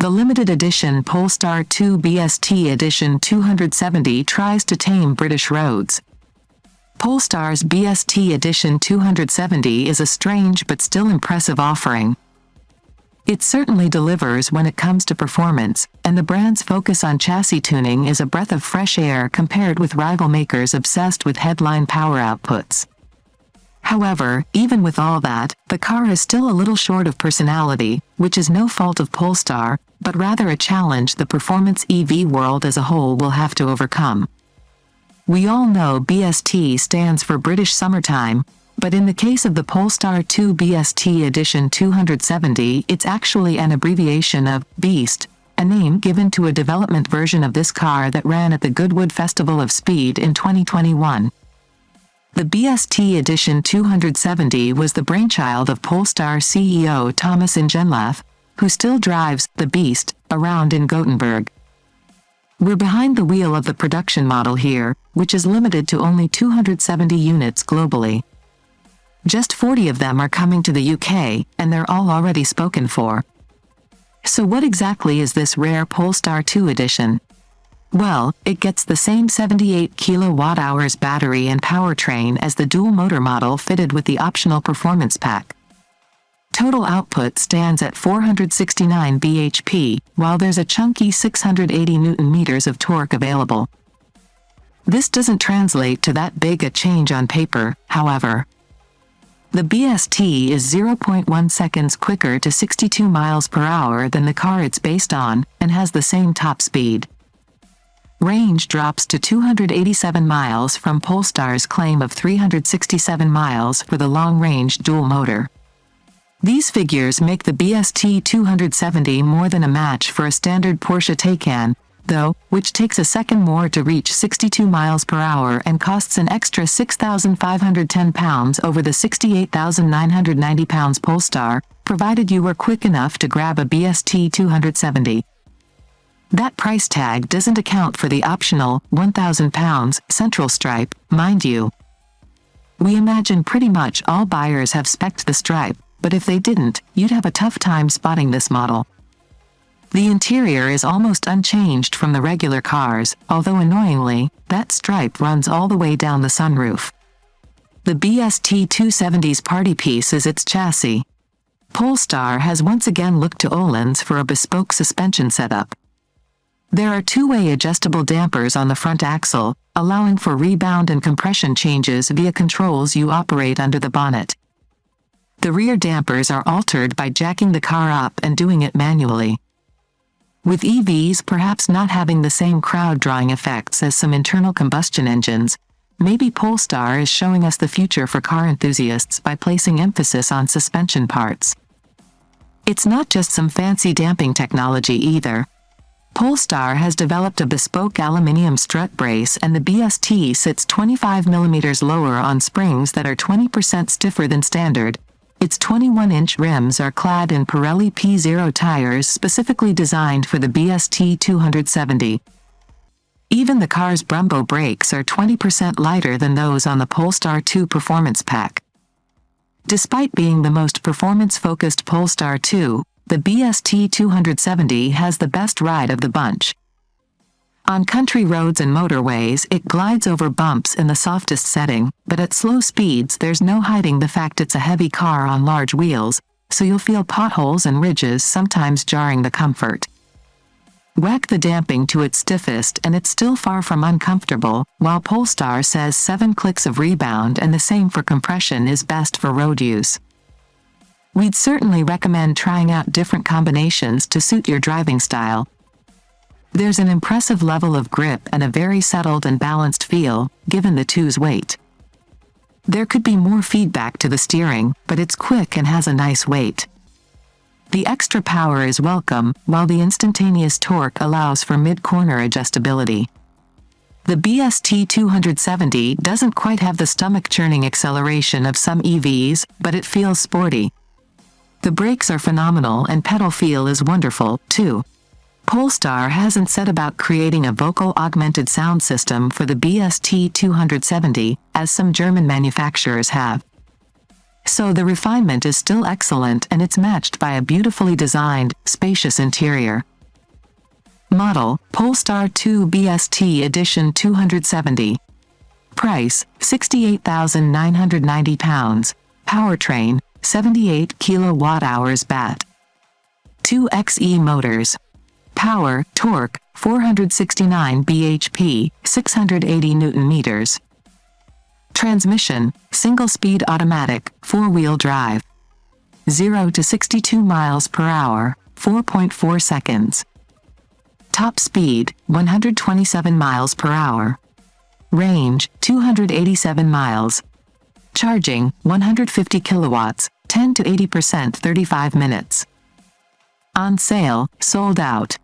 The limited edition Polestar 2 BST Edition 270 tries to tame British roads. Polestar's BST Edition 270 is a strange but still impressive offering. It certainly delivers when it comes to performance, and the brand's focus on chassis tuning is a breath of fresh air compared with rival makers obsessed with headline power outputs. However, even with all that, the car is still a little short of personality, which is no fault of Polestar, but rather a challenge the performance EV world as a whole will have to overcome. We all know BST stands for British Summertime, but in the case of the Polestar 2 BST Edition 270, it's actually an abbreviation of Beast, a name given to a development version of this car that ran at the Goodwood Festival of Speed in 2021. The BST Edition 270 was the brainchild of Polestar CEO Thomas Ingenlath, who still drives the Beast around in Gothenburg. We're behind the wheel of the production model here, which is limited to only 270 units globally. Just 40 of them are coming to the UK, and they're all already spoken for. So what exactly is this rare Polestar 2 edition? Well, it gets the same 78 kWh battery and powertrain as the dual-motor model fitted with the optional performance pack. Total output stands at 469 bhp, while there's a chunky 680 Nm of torque available. This doesn't translate to that big a change on paper, however. The BST is 0.1 seconds quicker to 62 miles per hour than the car it's based on, and has the same top speed. Range drops to 287 miles from Polestar's claim of 367 miles for the long-range dual-motor. These figures make the BST 270 more than a match for a standard Porsche Taycan, though, which takes a second more to reach 62 miles per hour and costs an extra £6,510 over the £68,990 Polestar, provided you were quick enough to grab a BST 270. That price tag doesn't account for the optional £1,000 central stripe, mind you. We imagine pretty much all buyers have spec'd the stripe, but if they didn't, you'd have a tough time spotting this model. The interior is almost unchanged from the regular cars, although annoyingly, that stripe runs all the way down the sunroof. The BST 270's party piece is its chassis. Polestar has once again looked to Öhlins for a bespoke suspension setup. There are two-way adjustable dampers on the front axle, allowing for rebound and compression changes via controls you operate under the bonnet. The rear dampers are altered by jacking the car up and doing it manually. With EVs perhaps not having the same crowd-drawing effects as some internal combustion engines, maybe Polestar is showing us the future for car enthusiasts by placing emphasis on suspension parts. It's not just some fancy damping technology either. Polestar has developed a bespoke aluminium strut brace, and the BST sits 25 mm lower on springs that are 20% stiffer than standard. Its 21-inch rims are clad in Pirelli P0 tires specifically designed for the BST 270. Even the car's Brembo brakes are 20% lighter than those on the Polestar 2 Performance Pack. Despite being the most performance-focused Polestar 2, the BST 270 has the best ride of the bunch. On country roads and motorways, it glides over bumps in the softest setting, but at slow speeds there's no hiding the fact it's a heavy car on large wheels, so you'll feel potholes and ridges sometimes jarring the comfort. Whack the damping to its stiffest and it's still far from uncomfortable, while Polestar says 7 clicks of rebound and the same for compression is best for road use. We'd certainly recommend trying out different combinations to suit your driving style. There's an impressive level of grip and a very settled and balanced feel, given the 2's weight. There could be more feedback to the steering, but it's quick and has a nice weight. The extra power is welcome, while the instantaneous torque allows for mid-corner adjustability. The BST 270 doesn't quite have the stomach-churning acceleration of some EVs, but it feels sporty. The brakes are phenomenal and pedal feel is wonderful, too. Polestar hasn't set about creating a vocal-augmented sound system for the BST 270, as some German manufacturers have. So the refinement is still excellent and it's matched by a beautifully designed, spacious interior. Model, Polestar 2 BST Edition 270. Price, £68,990. Powertrain, 78 kWh BAT. 2xe motors. Power, torque, 469 bhp, 680 Nm. Transmission, single-speed automatic, 4-wheel drive. 0 to 62 miles per hour, 4.4 seconds. Top speed, 127 miles per hour. Range, 287 miles. Charging, 150 kilowatts, 10 to 80%, 35 minutes. On sale, sold out.